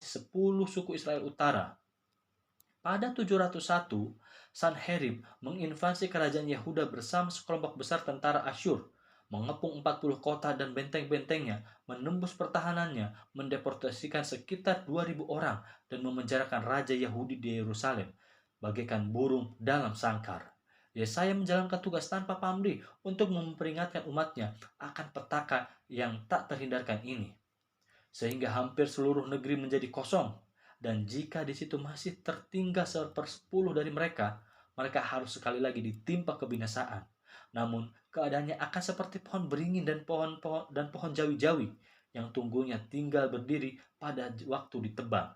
10 suku Israel Utara. Pada 701, Sanherib menginvasi kerajaan Yehuda bersama sekelompok besar tentara Asyur, mengepung 40 kota dan benteng-bentengnya, menembus pertahanannya, mendeportasikan sekitar 2.000 orang, dan memenjarakan Raja Yahudi di Yerusalem, bagaikan burung dalam sangkar. Yesaya menjalankan tugas tanpa pamrih untuk memperingatkan umatnya akan petaka yang tak terhindarkan ini. Sehingga hampir seluruh negeri menjadi kosong. Dan jika di situ masih tertinggal 1/10 dari mereka, mereka harus sekali lagi ditimpa kebinasaan. Namun, keadaannya akan seperti pohon beringin dan pohon jawi-jawi yang tunggunya tinggal berdiri pada waktu ditebang.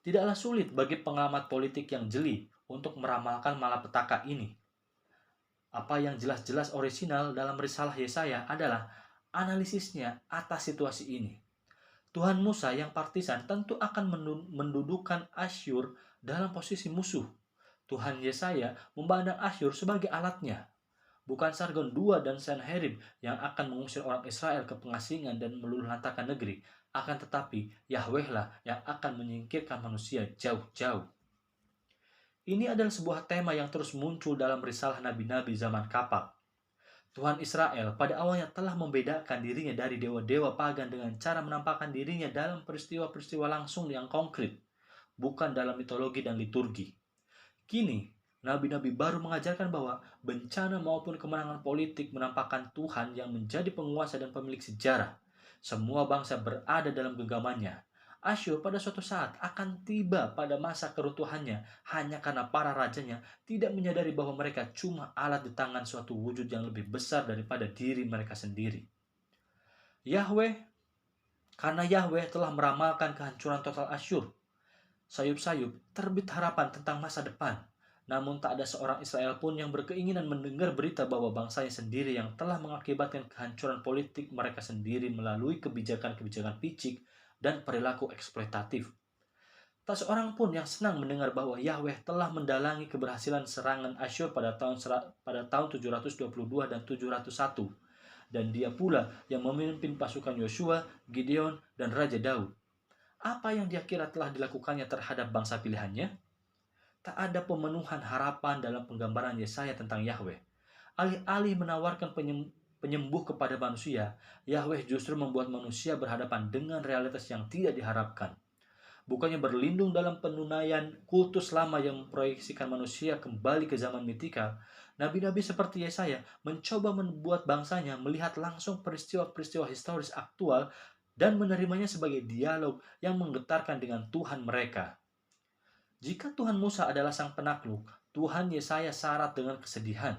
Tidaklah sulit bagi pengamat politik yang jeli untuk meramalkan malapetaka ini. Apa yang jelas-jelas orisinal dalam risalah Yesaya adalah analisisnya atas situasi ini. Tuhan Musa yang partisan tentu akan mendudukkan Asyur dalam posisi musuh. Tuhan Yesaya memandang Asyur sebagai alatnya. Bukan Sargon II dan Sanherib yang akan mengusir orang Israel ke pengasingan dan meluluhlantakkan negeri, akan tetapi Yahweh lah yang akan menyingkirkan manusia jauh-jauh. Ini adalah sebuah tema yang terus muncul dalam risalah nabi-nabi zaman kapak. Tuhan Israel pada awalnya telah membedakan dirinya dari dewa-dewa pagan dengan cara menampakkan dirinya dalam peristiwa-peristiwa langsung yang konkret, bukan dalam mitologi dan liturgi. Kini, nabi-nabi baru mengajarkan bahwa bencana maupun kemenangan politik menampakkan Tuhan yang menjadi penguasa dan pemilik sejarah. Semua bangsa berada dalam genggamannya. Asyur pada suatu saat akan tiba pada masa keruntuhannya hanya karena para rajanya tidak menyadari bahwa mereka cuma alat di tangan suatu wujud yang lebih besar daripada diri mereka sendiri. Karena Yahweh telah meramalkan kehancuran total Asyur. Sayup-sayup terbit harapan tentang masa depan. Namun tak ada seorang Israel pun yang berkeinginan mendengar berita bahwa bangsanya sendiri yang telah mengakibatkan kehancuran politik mereka sendiri melalui kebijakan-kebijakan picik dan perilaku eksploitatif. Tak seorang pun yang senang mendengar bahwa Yahweh telah mendalangi keberhasilan serangan Asyur pada tahun 722 dan 701. Dan dia pula yang memimpin pasukan Yosua, Gideon, dan Raja Daud. Apa yang dia kira telah dilakukannya terhadap bangsa pilihannya? Tak ada pemenuhan harapan dalam penggambaran Yesaya tentang Yahweh. Alih-alih menawarkan penyembuh kepada manusia, Yahweh justru membuat manusia berhadapan dengan realitas yang tidak diharapkan. Bukannya berlindung dalam penunaian kultus lama yang memproyeksikan manusia kembali ke zaman mitikal, nabi-nabi seperti Yesaya mencoba membuat bangsanya melihat langsung peristiwa-peristiwa historis aktual dan menerimanya sebagai dialog yang menggetarkan dengan Tuhan mereka. Jika Tuhan Musa adalah sang penakluk, Tuhan Yesaya syarat dengan kesedihan.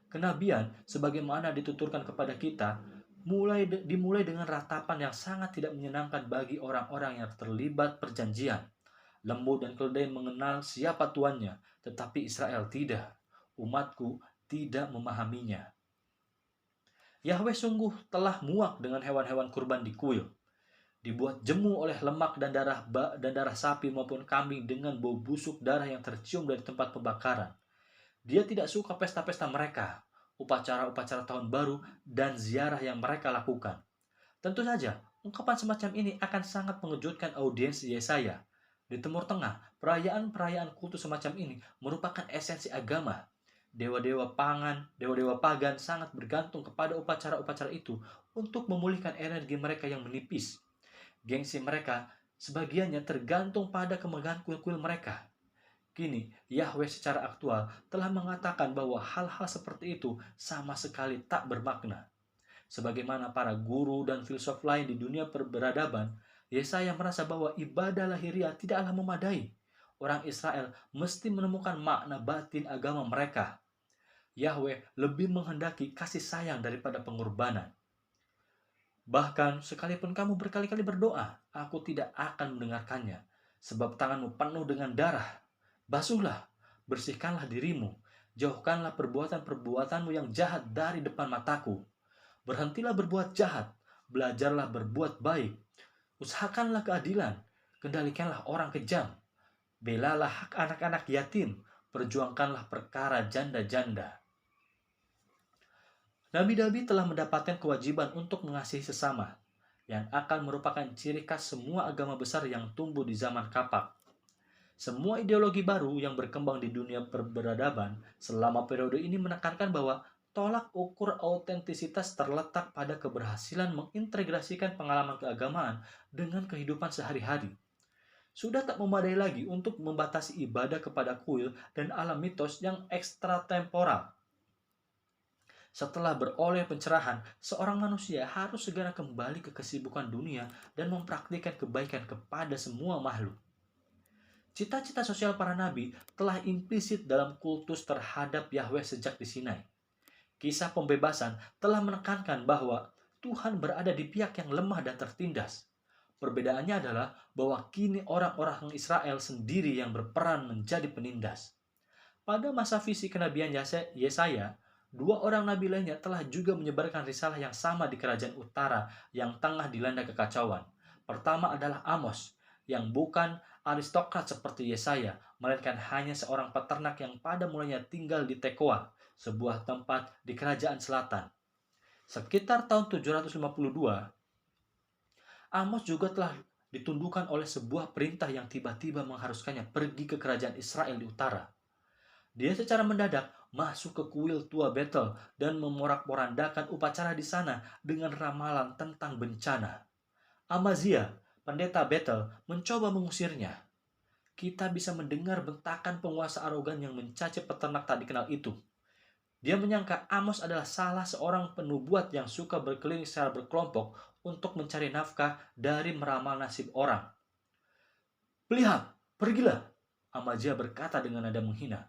Kenabian, sebagaimana dituturkan kepada kita, dimulai dengan ratapan yang sangat tidak menyenangkan bagi orang-orang yang terlibat perjanjian. Lembu dan keledai mengenal siapa tuannya, tetapi Israel tidak. Umatku tidak memahaminya. Yahweh sungguh telah muak dengan hewan-hewan kurban di kuil. Dibuat jemu oleh lemak dan darah sapi maupun kambing dengan bau busuk darah yang tercium dari tempat pembakaran. Dia tidak suka pesta-pesta mereka, upacara-upacara tahun baru, dan ziarah yang mereka lakukan. Tentu saja, ungkapan semacam ini akan sangat mengejutkan audiens Yesaya. Di Timur Tengah, perayaan-perayaan kultus semacam ini merupakan esensi agama. Dewa-dewa pagan sangat bergantung kepada upacara-upacara itu untuk memulihkan energi mereka yang menipis. Gengsi mereka sebagiannya tergantung pada kemegahan kuil-kuil mereka. Kini, Yahweh secara aktual telah mengatakan bahwa hal-hal seperti itu sama sekali tak bermakna. Sebagaimana para guru dan filsuf lain di dunia peradaban, Yesaya merasa bahwa ibadah lahiriah tidaklah memadai. Orang Israel mesti menemukan makna batin agama mereka. Yahweh lebih menghendaki kasih sayang daripada pengorbanan. Bahkan sekalipun kamu berkali-kali berdoa, aku tidak akan mendengarkannya, sebab tanganmu penuh dengan darah. Basuhlah, bersihkanlah dirimu, jauhkanlah perbuatan-perbuatanmu yang jahat dari depan mataku. Berhentilah berbuat jahat, belajarlah berbuat baik. Usahakanlah keadilan, kendalikanlah orang kejam. Belalah hak anak-anak yatim, perjuangkanlah perkara janda-janda. Nabi-nabi telah mendapatkan kewajiban untuk mengasihi sesama. yang akan merupakan ciri khas semua agama besar yang tumbuh di zaman kapak. Semua ideologi baru yang berkembang di dunia peradaban selama periode ini menekankan bahwa tolak ukur autentisitas terletak pada keberhasilan mengintegrasikan pengalaman keagamaan dengan kehidupan sehari-hari. Sudah tak memadai lagi untuk membatasi ibadah kepada kuil dan alam mitos yang ekstratemporal. Setelah beroleh pencerahan, seorang manusia harus segera kembali ke kesibukan dunia dan mempraktikkan kebaikan kepada semua makhluk. Cita-cita sosial para nabi telah implisit dalam kultus terhadap Yahweh sejak di Sinai. Kisah pembebasan telah menekankan bahwa Tuhan berada di pihak yang lemah dan tertindas. Perbedaannya adalah bahwa kini orang-orang Israel sendiri yang berperan menjadi penindas. Pada masa visi kenabian Yesaya, dua orang nabi lainnya telah juga menyebarkan risalah yang sama di kerajaan utara yang tengah dilanda kekacauan. Pertama adalah Amos, yang bukan aristokrat seperti Yesaya, melainkan hanya seorang peternak yang pada mulanya tinggal di Tekoa, sebuah tempat di kerajaan selatan. Sekitar tahun 752, Amos juga telah ditundukkan oleh sebuah perintah yang tiba-tiba mengharuskannya pergi ke kerajaan Israel di utara. Dia secara mendadak masuk ke kuil tua Betel dan memorak-porandakan upacara di sana dengan ramalan tentang bencana. Amazia, pendeta Betel, mencoba mengusirnya. Kita bisa mendengar bentakan penguasa arogan yang mencaci peternak tak dikenal itu. Dia menyangka Amos adalah salah seorang penubuat yang suka berkeliling secara berkelompok untuk mencari nafkah dari meramal nasib orang. "Lihat, pergilah," Amazia berkata dengan nada menghina.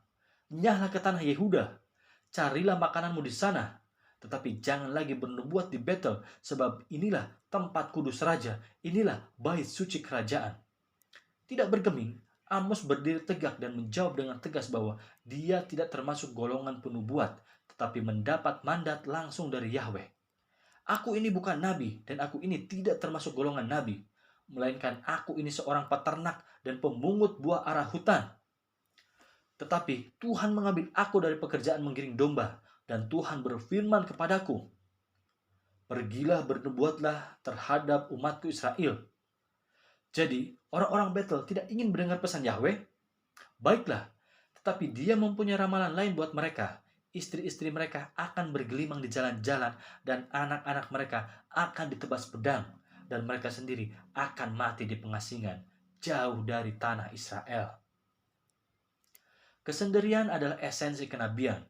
"Nyahlah ke tanah Yehuda, carilah makananmu di sana. Tetapi jangan lagi bernubuat di Betel, sebab inilah tempat kudus raja, inilah bait suci kerajaan." Tidak bergeming, Amos berdiri tegak dan menjawab dengan tegas bahwa dia tidak termasuk golongan penubuat, tetapi mendapat mandat langsung dari Yahweh. "Aku ini bukan nabi, dan aku ini tidak termasuk golongan nabi, melainkan aku ini seorang peternak dan pemungut buah arah hutan. Tetapi Tuhan mengambil aku dari pekerjaan menggiring domba, dan Tuhan berfirman kepadaku, 'Pergilah bernubuatlah terhadap umatku Israel.'" Jadi, orang-orang Betel tidak ingin mendengar pesan Yahweh? Baiklah, tetapi dia mempunyai ramalan lain buat mereka. Istri-istri mereka akan bergelimang di jalan-jalan dan anak-anak mereka akan ditebas pedang dan mereka sendiri akan mati di pengasingan jauh dari tanah Israel. Kesendirian adalah esensi kenabian.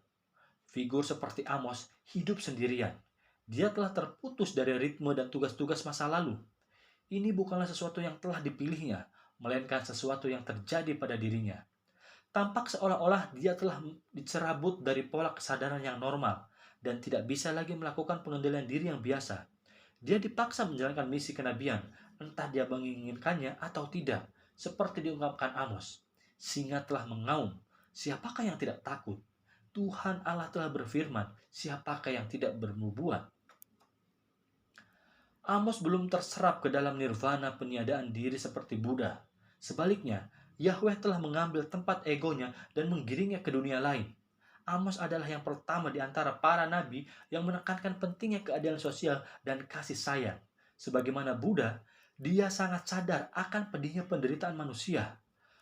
Figur seperti Amos hidup sendirian. Dia telah terputus dari ritme dan tugas-tugas masa lalu. Ini bukanlah sesuatu yang telah dipilihnya, melainkan sesuatu yang terjadi pada dirinya. Tampak seolah-olah dia telah dicerabut dari pola kesadaran yang normal dan tidak bisa lagi melakukan pengendalian diri yang biasa. Dia dipaksa menjalankan misi kenabian, entah dia menginginkannya atau tidak, seperti diungkapkan Amos. "Singa telah mengaum, siapakah yang tidak takut? Tuhan Allah telah berfirman, siapakah yang tidak bernubuat?" Amos belum terserap ke dalam nirvana peniadaan diri seperti Buddha. Sebaliknya, Yahweh telah mengambil tempat egonya dan menggiringnya ke dunia lain. Amos adalah yang pertama di antara para nabi yang menekankan pentingnya keadilan sosial dan kasih sayang. Sebagaimana Buddha, dia sangat sadar akan pedihnya penderitaan manusia.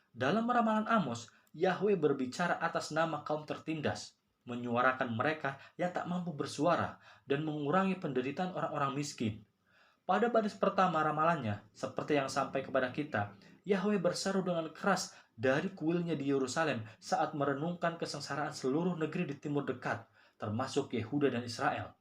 Dalam ramalan Amos, Yahweh berbicara atas nama kaum tertindas, menyuarakan mereka yang tak mampu bersuara, dan mengurangi penderitaan orang-orang miskin. Pada baris pertama ramalannya, seperti yang sampai kepada kita, Yahweh berseru dengan keras dari kuilnya di Yerusalem saat merenungkan kesengsaraan seluruh negeri di timur dekat, termasuk Yehuda dan Israel.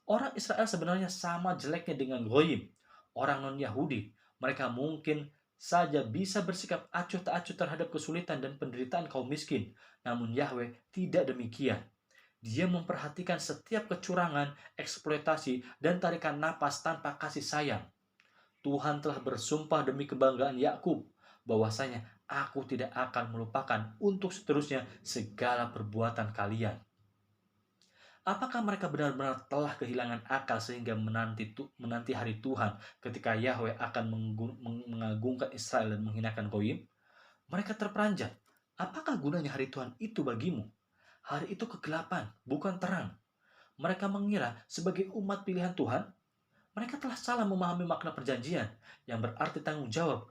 Orang Israel sebenarnya sama jeleknya dengan Goyim, orang non-Yahudi. Mereka mungkin saja bisa bersikap acuh tak acuh terhadap kesulitan dan penderitaan kaum miskin, namun Yahweh tidak demikian. Dia memperhatikan setiap kecurangan, eksploitasi, dan tarikan napas tanpa kasih sayang. Tuhan telah bersumpah demi kebanggaan Yakub bahwasanya aku tidak akan melupakan untuk seterusnya segala perbuatan kalian. Apakah mereka benar-benar telah kehilangan akal sehingga menanti hari Tuhan ketika Yahweh akan mengagungkan Israel dan menghinakan Goyim? Mereka terperanjat. Apakah gunanya hari Tuhan itu bagimu? Hari itu kegelapan, bukan terang. Mereka mengira sebagai umat pilihan Tuhan, Mereka telah salah memahami makna perjanjian, yang berarti tanggung jawab